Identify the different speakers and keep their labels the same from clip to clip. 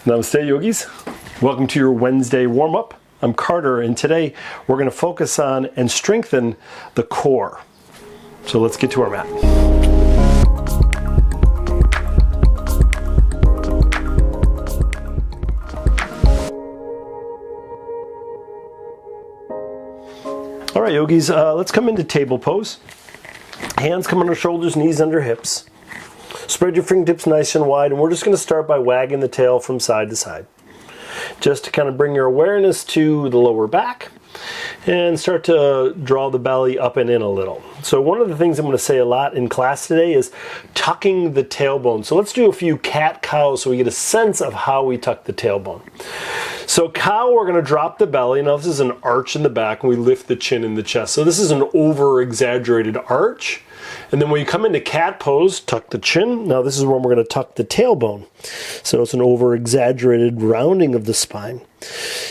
Speaker 1: Namaste, yogis. Welcome to your Wednesday warm-up. I'm Carter, and today we're going to focus on and strengthen the core. So let's get to our mat. All right, yogis, let's come into table pose. Hands come under shoulders, knees under hips. Spread your fingertips nice and wide, and we're just going to start by wagging the tail from side to side. Just to kind of bring your awareness to the lower back and start to draw the belly up and in a little. So one of the things I'm going to say a lot in class today is tucking the tailbone. So let's do a few cat-cows so we get a sense of how we tuck the tailbone. So cow, we're going to drop the belly. Now this is an arch in the back, and we lift the chin in the chest. So this is an over-exaggerated arch. And then when you come into cat pose, tuck the chin. Now this is when we're going to tuck the tailbone. So it's an over-exaggerated rounding of the spine.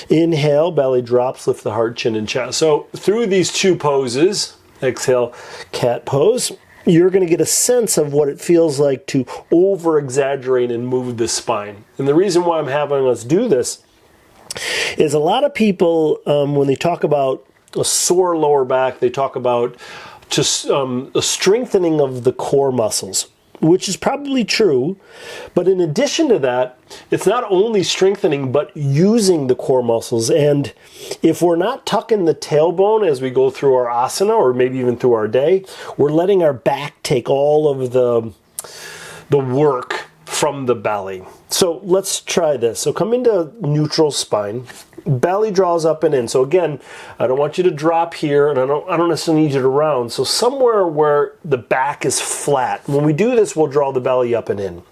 Speaker 1: Inhale, belly drops, lift the heart, chin, and chest. So through these two poses, exhale, cat pose, you're going to get a sense of what it feels like to over-exaggerate and move the spine. And the reason why I'm having us do this is a lot of people, when they talk about a sore lower back, they talk about just a strengthening of the core muscles, which is probably true. But in addition to that, it's not only strengthening, but using the core muscles. And if we're not tucking the tailbone as we go through our asana, or maybe even through our day, we're letting our back take all of the work from the belly. So let's try this. So come into neutral spine. Belly draws up and in. So again, I don't want you to drop here, and I don't necessarily need you to round. So somewhere where the back is flat. When we do this, we'll draw the belly up and in.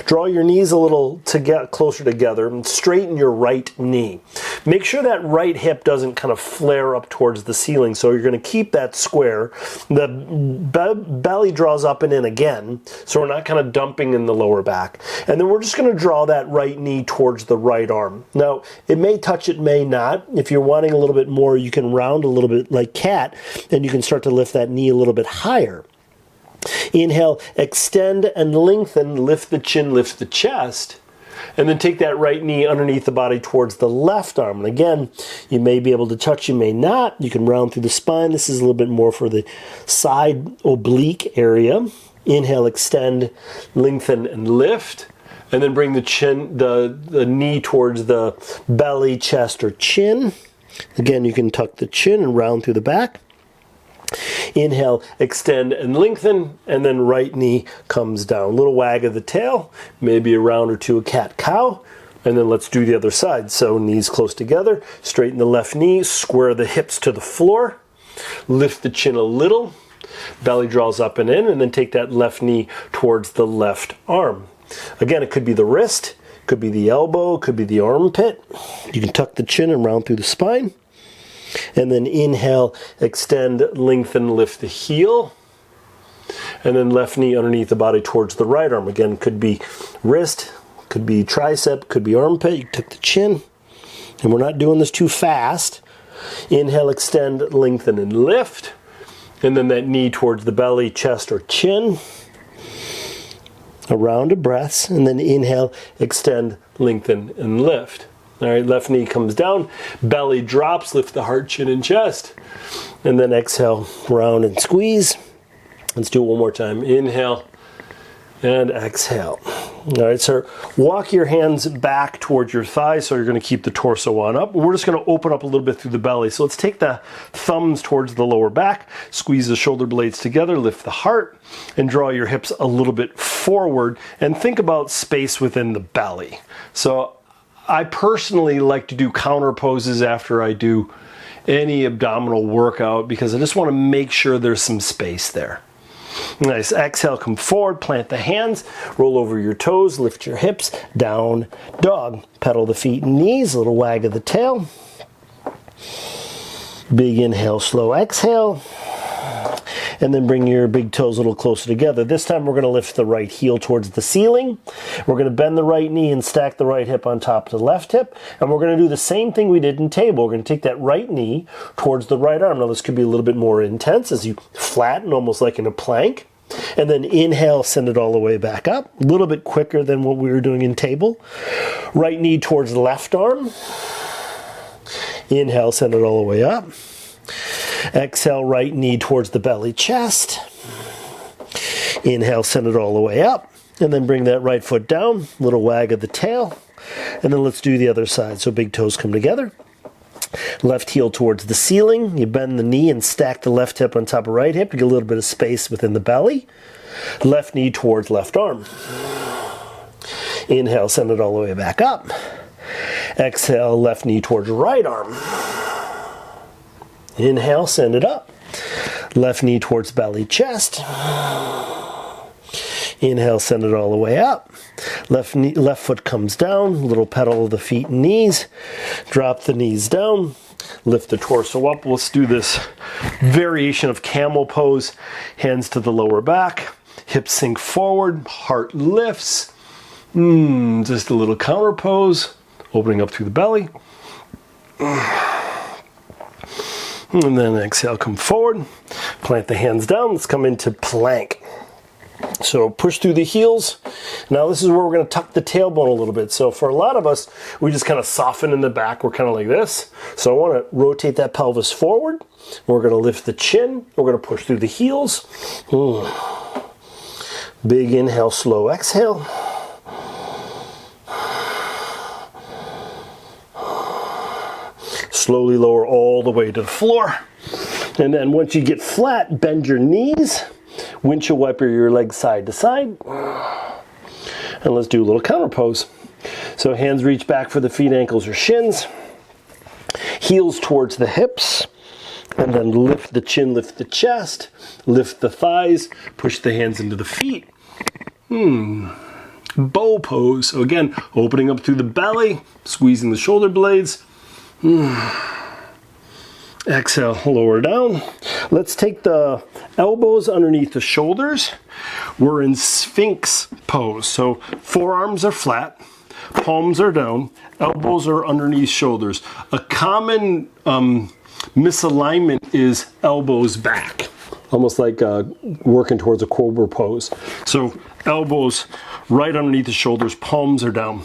Speaker 1: Draw your knees a little to get closer together and straighten your right knee. Make sure that right hip doesn't kind of flare up towards the ceiling. So you're going to keep that square. The belly draws up and in again, so we're not kind of dumping in the lower back. And then we're just going to draw that right knee towards the right arm. Now, it may touch, it may not. If you're wanting a little bit more, you can round a little bit like cat, and you can start to lift that knee a little bit higher. Inhale, extend and lengthen, lift the chin, lift the chest, and then take that right knee underneath the body towards the left arm. And again, you may be able to touch, you may not. You can round through the spine. This is a little bit more for the side oblique area. Inhale, extend, lengthen, and lift. And then bring the chin, the knee towards the belly, chest, or chin. Again, you can tuck the chin and round through the back. Inhale, extend and lengthen, and then right knee comes down. Little wag of the tail, maybe a round or two of cat-cow, and then let's do the other side. So knees close together, straighten the left knee, square the hips to the floor, lift the chin a little, belly draws up and in, and then take that left knee towards the left arm. Again, it could be the wrist, could be the elbow, could be the armpit. You can tuck the chin and round through the spine. And then inhale, extend, lengthen, lift the heel. And then left knee underneath the body towards the right arm. Again, could be wrist, could be tricep, could be armpit. You tuck the chin. And we're not doing this too fast. Inhale, extend, lengthen, and lift. And then that knee towards the belly, chest, or chin. A round of breaths. And then inhale, extend, lengthen, and lift. All right, left knee comes down, belly drops, lift the heart, chin, and chest. And then exhale, round and squeeze. Let's do it one more time. Inhale and exhale. All right, so walk your hands back towards your thighs, so you're going to keep the torso on up. We're just going to open up a little bit through the belly. So let's take the thumbs towards the lower back, squeeze the shoulder blades together, lift the heart, and draw your hips a little bit forward, and think about space within the belly. So I personally like to do counter poses after I do any abdominal workout because I just want to make sure there's some space there. Nice. Exhale, come forward, plant the hands, roll over your toes, lift your hips, down dog. Pedal the feet and knees, a little wag of the tail. Big inhale, slow exhale. And then bring your big toes a little closer together. This time we're going to lift the right heel towards the ceiling. We're going to bend the right knee and stack the right hip on top of the left hip. And we're going to do the same thing we did in table. We're going to take that right knee towards the right arm. Now this could be a little bit more intense as you flatten, almost like in a plank. And then inhale, send it all the way back up. A little bit quicker than what we were doing in table. Right knee towards the left arm. Inhale, send it all the way up. Exhale, right knee towards the belly, chest. Inhale, send it all the way up. And then bring that right foot down. Little wag of the tail. And then let's do the other side. So big toes come together. Left heel towards the ceiling. You bend the knee and stack the left hip on top of right hip to get a little bit of space within the belly. Left knee towards left arm. Inhale, send it all the way back up. Exhale, left knee towards right arm. Inhale, send it up. Left knee towards belly, chest. Inhale, send it all the way up. Left foot comes down, little pedal of the feet and knees. Drop the knees down, lift the torso up. Let's do this variation of camel pose. Hands to the lower back, hips sink forward, heart lifts. Just a little counter pose, opening up through the belly. And then exhale, come forward, plant the hands down. Let's come into plank. So push through the heels. Now this is where we're going to tuck the tailbone a little bit. So for a lot of us, we just kind of soften in the back. We're kind of like this. So I want to rotate that pelvis forward. We're going to lift the chin. We're going to push through the heels. Big inhale, slow exhale. Slowly lower all the way to the floor. And then once you get flat, bend your knees. Windshield wiper your legs side to side. And let's do a little counter pose. So hands reach back for the feet, ankles, or shins. Heels towards the hips. And then lift the chin, lift the chest. Lift the thighs. Push the hands into the feet. Bow pose. So again, opening up through the belly. Squeezing the shoulder blades. Exhale, lower down. Let's take the elbows underneath the shoulders. We're in Sphinx Pose. So forearms are flat, palms are down, elbows are underneath shoulders. A common misalignment is elbows back, almost like working towards a cobra pose. So elbows right underneath the shoulders, palms are down.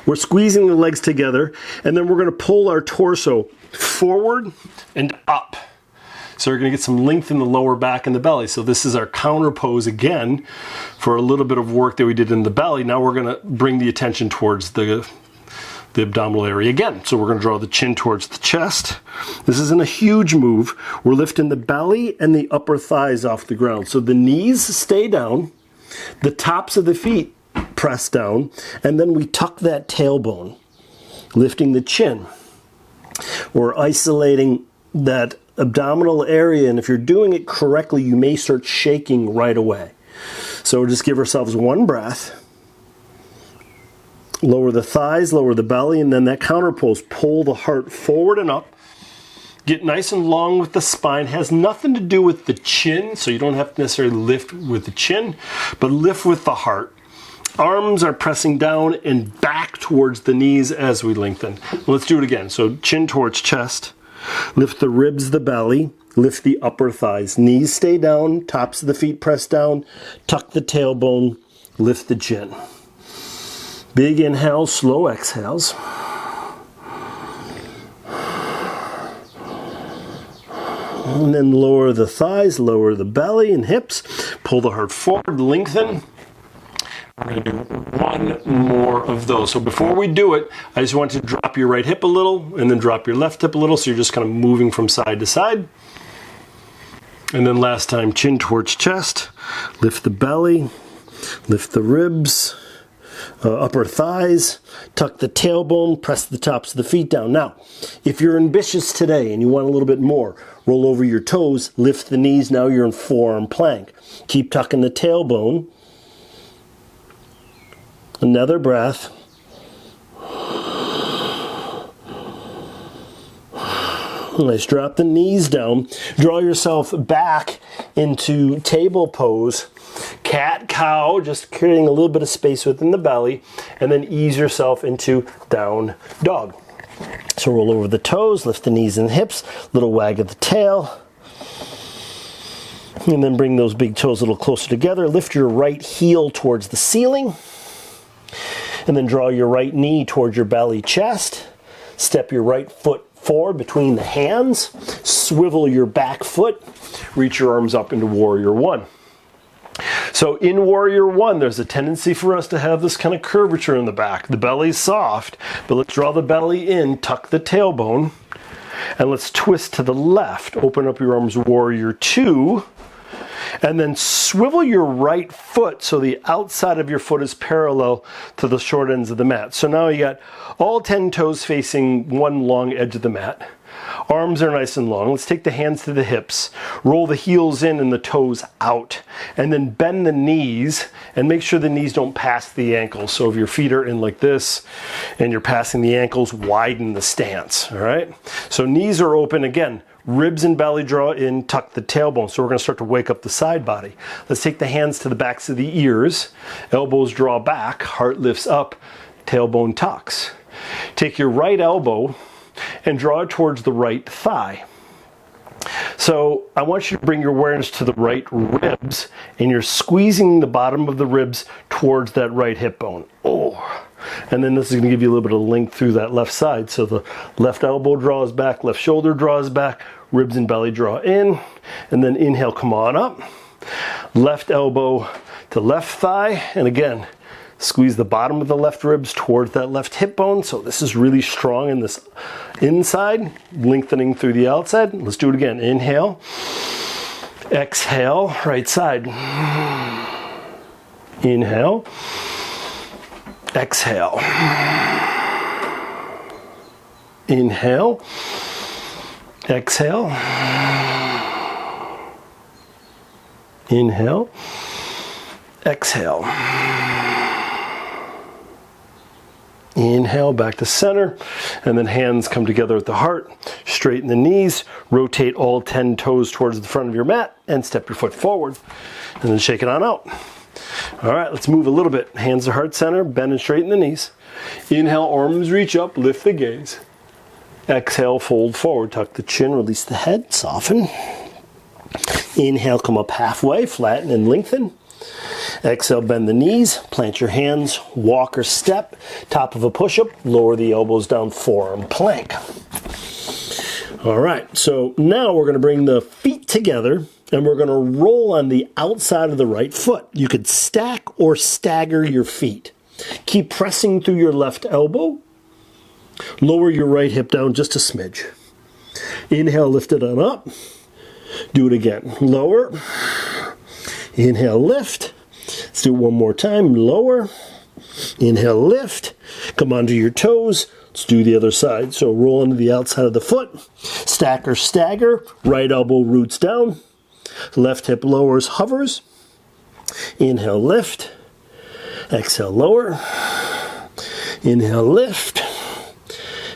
Speaker 1: We're squeezing the legs together, and then we're going to pull our torso forward and up. So we're going to get some length in the lower back and the belly. So this is our counter pose again for a little bit of work that we did in the belly. Now we're going to bring the attention towards the abdominal area again. So we're going to draw the chin towards the chest. This isn't a huge move. We're lifting the belly and the upper thighs off the ground. So the knees stay down, the tops of the feet press down, and then we tuck that tailbone, lifting the chin. We're isolating that abdominal area, and if you're doing it correctly, you may start shaking right away. So just give ourselves one breath. Lower the thighs, lower the belly, and then that counter pose. Pull the heart forward and up. Get nice and long with the spine. Has nothing to do with the chin, so you don't have to necessarily lift with the chin, but lift with the heart. Arms are pressing down and back towards the knees as we lengthen. Let's do it again. So chin towards chest. Lift the ribs, the belly. Lift the upper thighs. Knees stay down. Tops of the feet press down. Tuck the tailbone. Lift the chin. Big inhale, slow exhales. And then lower the thighs, lower the belly and hips. Pull the heart forward, lengthen. We're going to do one more of those. So before we do it, I just want to drop your right hip a little and then drop your left hip a little, so you're just kind of moving from side to side. And then last time, chin towards chest. Lift the belly, lift the ribs, upper thighs, tuck the tailbone, press the tops of the feet down. Now, if you're ambitious today and you want a little bit more, roll over your toes, lift the knees. Now you're in forearm plank. Keep tucking the tailbone. Another breath. Nice. Drop the knees down. Draw yourself back into table pose. Cat cow, just creating a little bit of space within the belly, and then ease yourself into down dog. So roll over the toes, lift the knees and hips, little wag of the tail. And then bring those big toes a little closer together. Lift your right heel towards the ceiling. And then draw your right knee towards your belly chest. Step your right foot forward between the hands. Swivel your back foot. Reach your arms up into Warrior One. So in Warrior One, there's a tendency for us to have this kind of curvature in the back. The belly's soft, but let's draw the belly in, tuck the tailbone, and let's twist to the left. Open up your arms, Warrior Two, and then swivel your right foot so the outside of your foot is parallel to the short ends of the mat. So now you got all 10 toes facing one long edge of the mat. Arms are nice and long. Let's take the hands to the hips, roll the heels in and the toes out, and then bend the knees and make sure the knees don't pass the ankles. So if your feet are in like this and you're passing the ankles, widen the stance, all right? So knees are open again. Ribs and belly draw in, tuck the tailbone. So we're going to start to wake up the side body. Let's take the hands to the backs of the ears. Elbows draw back, heart lifts up, tailbone tucks. Take your right elbow and draw it towards the right thigh. So I want you to bring your awareness to the right ribs, and you're squeezing the bottom of the ribs towards that right hip bone. Oh. And then this is going to give you a little bit of length through that left side. So the left elbow draws back, left shoulder draws back, ribs and belly draw in, and then inhale, come on up. Left elbow to left thigh, and again, squeeze the bottom of the left ribs towards that left hip bone. So this is really strong in this inside, lengthening through the outside. Let's do it again. Inhale, exhale, right side. Inhale, exhale. Inhale, exhale. Inhale, exhale. Inhale, back to center, and then hands come together at the heart. Straighten the knees, rotate all 10 toes towards the front of your mat, and step your foot forward. And then shake it on out. All right, let's move a little bit. Hands to heart center, bend and straighten the knees. Inhale, arms reach up, lift the gaze. Exhale, fold forward, tuck the chin, release the head, soften. Inhale, come up halfway, flatten and lengthen. Exhale, bend the knees, plant your hands, walk or step, top of a push-up, lower the elbows down, forearm plank. All right, so now we're going to bring the feet together and we're going to roll on the outside of the right foot. You could stack or stagger your feet. Keep pressing through your left elbow. Lower your right hip down just a smidge. Inhale, lift it on up. Do it again. Lower. Inhale, lift. Let's do it one more time. Lower. Inhale, lift. Come onto your toes. Let's do the other side. So roll onto the outside of the foot. Stack or stagger. Right elbow roots down. Left hip lowers, hovers. Inhale, lift. Exhale, lower. Inhale, lift.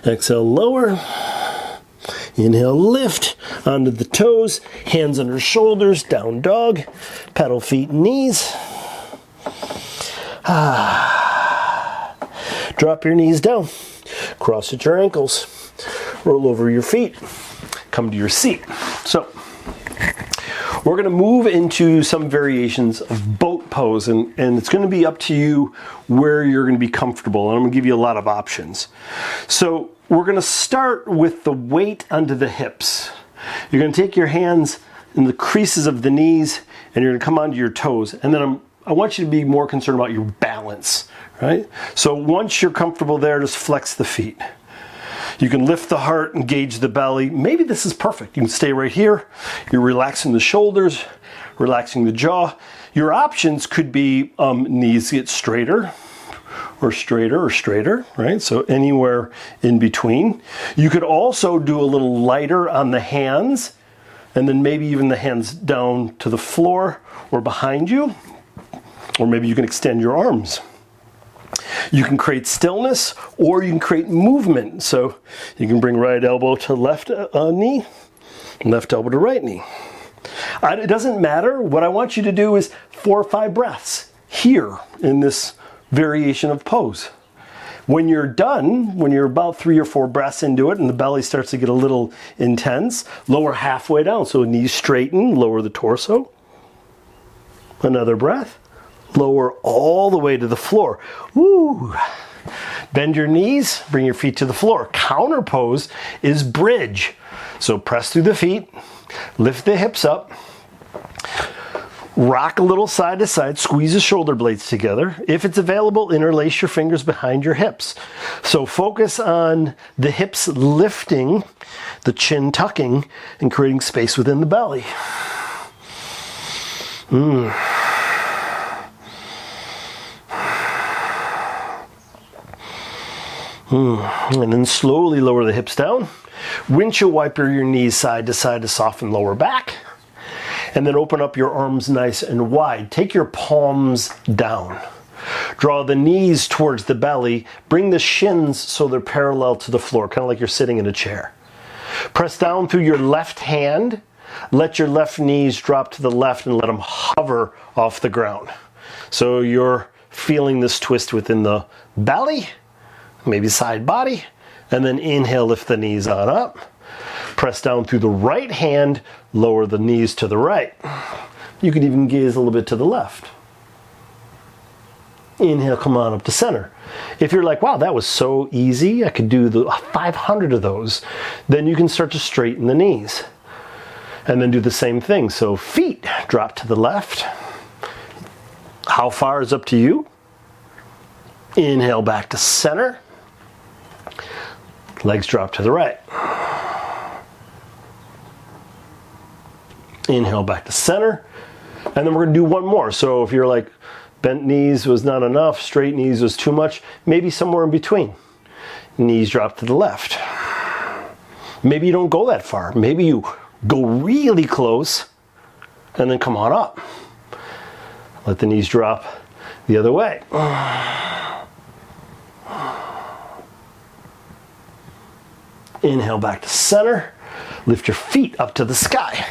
Speaker 1: Exhale, lower. Inhale, lift. Onto the toes. Hands under shoulders. Down dog. Pedal feet and knees. Drop your knees down. Cross at your ankles. Roll over your feet. Come to your seat. So we're going to move into some variations of boat pose, and it's going to be up to you where you're going to be comfortable, and I'm going to give you a lot of options. So we're going to start with the weight under the hips. You're going to take your hands in the creases of the knees, and you're going to come onto your toes, and then I want you to be more concerned about your balance, right? So once you're comfortable there, just flex the feet. You can lift the heart, engage the belly. Maybe this is perfect. You can stay right here. You're relaxing the shoulders, relaxing the jaw. Your options could be knees get straighter, or straighter, right? So anywhere in between. You could also do a little lighter on the hands, and then maybe even the hands down to the floor or behind you, or maybe you can extend your arms. You can create stillness, or you can create movement. So you can bring right elbow to left knee, left elbow to right knee. It doesn't matter. What I want you to do is 4 or 5 breaths here in this variation of pose. When you're done, when you're about 3 or 4 breaths into it and the belly starts to get a little intense, lower halfway down. So knees straighten, lower the torso. Another breath. Lower all the way to the floor. Woo! Bend your knees, bring your feet to the floor. Counter pose is bridge. So press through the feet, lift the hips up, rock a little side to side, squeeze the shoulder blades together. If it's available, interlace your fingers behind your hips. So focus on the hips lifting, the chin tucking, and creating space within the belly. And then slowly lower the hips down. Windshield wiper your knees side to side to soften lower back. And then open up your arms nice and wide. Take your palms down. Draw the knees towards the belly. Bring the shins so they're parallel to the floor, kind of like you're sitting in a chair. Press down through your left hand. Let your left knees drop to the left and let them hover off the ground. So you're feeling this twist within the belly, maybe side body, and then inhale, lift the knees on up. Press down through the right hand, lower the knees to the right. You could even gaze a little bit to the left. Inhale, come on up to center. If you're like, wow, that was so easy, I could do the 500 of those, then you can start to straighten the knees. And then do the same thing. So feet drop to the left. How far is up to you? Inhale back to center. Legs drop to the right. Inhale back to center. And then we're going to do one more. So if you're like, bent knees was not enough, straight knees was too much, maybe somewhere in between. Knees drop to the left. Maybe you don't go that far. Maybe you go really close and then come on up. Let the knees drop the other way. Inhale back to center. Lift your feet up to the sky.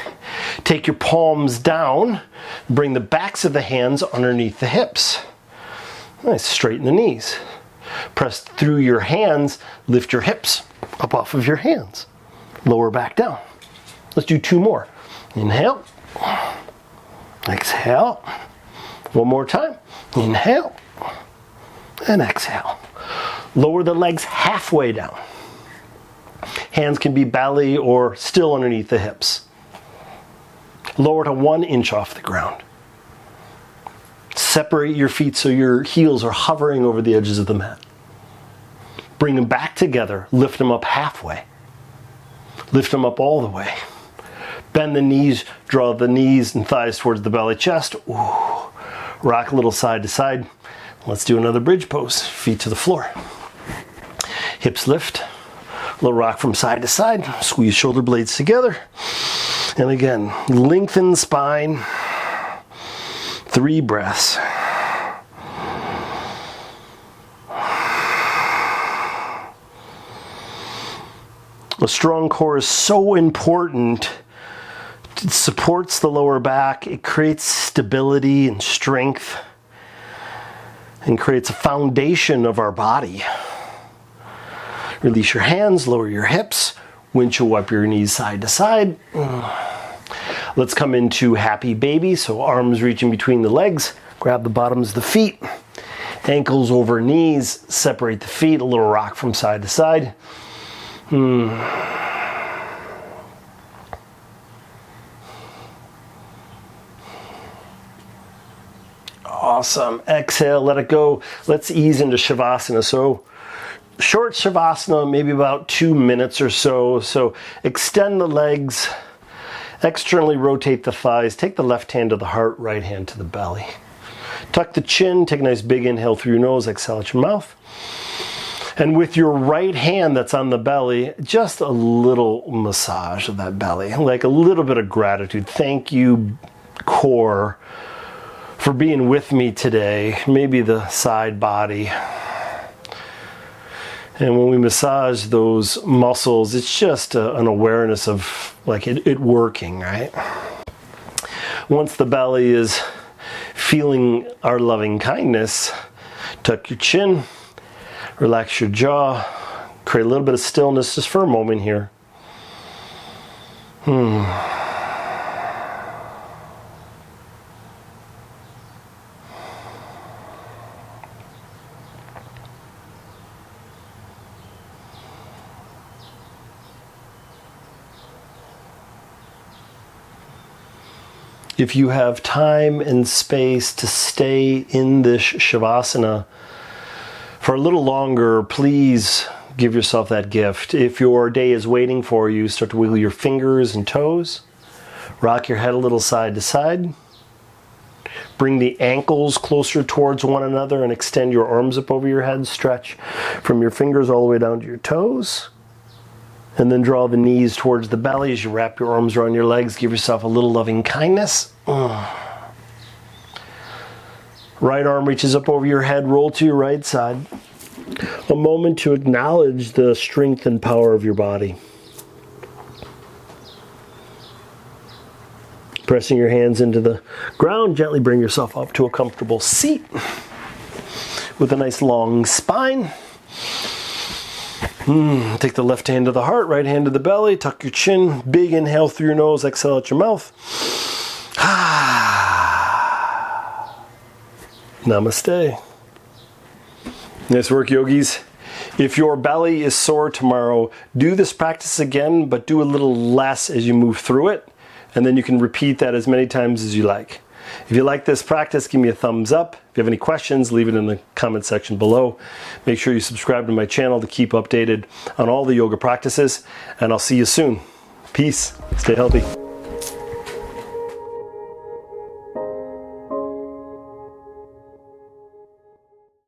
Speaker 1: Take your palms down. Bring the backs of the hands underneath the hips. Nice, straighten the knees. Press through your hands. Lift your hips up off of your hands. Lower back down. Let's do two more. Inhale. Exhale. One more time. Inhale. And exhale. Lower the legs halfway down. Hands can be belly or still underneath the hips. Lower to 1 inch off the ground. Separate your feet so your heels are hovering over the edges of the mat. Bring them back together. Lift them up halfway. Lift them up all the way. Bend the knees, draw the knees and thighs towards the belly chest. Ooh. Rock a little side to side. Let's do another bridge pose. Feet to the floor. Hips lift. A little rock from side to side. Squeeze shoulder blades together. And again, lengthen spine. 3 breaths. A strong core is so important. It supports the lower back. It creates stability and strength and creates a foundation of our body. Release your hands, lower your hips. Windshield wiper your knees side to side. Let's come into happy baby. So arms reaching between the legs. Grab the bottoms of the feet. Ankles over knees. Separate the feet. A little rock from side to side. Awesome. Exhale, let it go. Let's ease into Shavasana. So short Shavasana, maybe about 2 minutes or so. So extend the legs, externally rotate the thighs, take the left hand to the heart, right hand to the belly. Tuck the chin, take a nice big inhale through your nose, exhale out your mouth. And with your right hand that's on the belly, just a little massage of that belly, like a little bit of gratitude. Thank you, core, for being with me today. Maybe the side body. And when we massage those muscles, it's just an awareness of like it working, right? Once the belly is feeling our loving kindness, tuck your chin, relax your jaw, create a little bit of stillness just for a moment here. if you have time and space to stay in this Shavasana for a little longer, please give yourself that gift. If your day is waiting for you, start to wiggle your fingers and toes. Rock your head a little side to side. Bring the ankles closer towards one another and extend your arms up over your head. Stretch from your fingers all the way down to your toes. And then draw the knees towards the belly as you wrap your arms around your legs. Give yourself a little loving kindness. Right arm reaches up over your head. Roll to your right side. A moment to acknowledge the strength and power of your body. Pressing your hands into the ground, gently bring yourself up to a comfortable seat with a nice long spine. Take the left hand to the heart, right hand to the belly, tuck your chin, big inhale through your nose, exhale out your mouth. Namaste. Nice work, yogis. If your belly is sore tomorrow, do this practice again, but do a little less as you move through it, and then you can repeat that as many times as you like. If you like this practice, give me a thumbs up. If you have any questions, leave it in the comment section below. Make sure you subscribe to my channel to keep updated on all the yoga practices, and I'll see you soon. Peace. Stay healthy.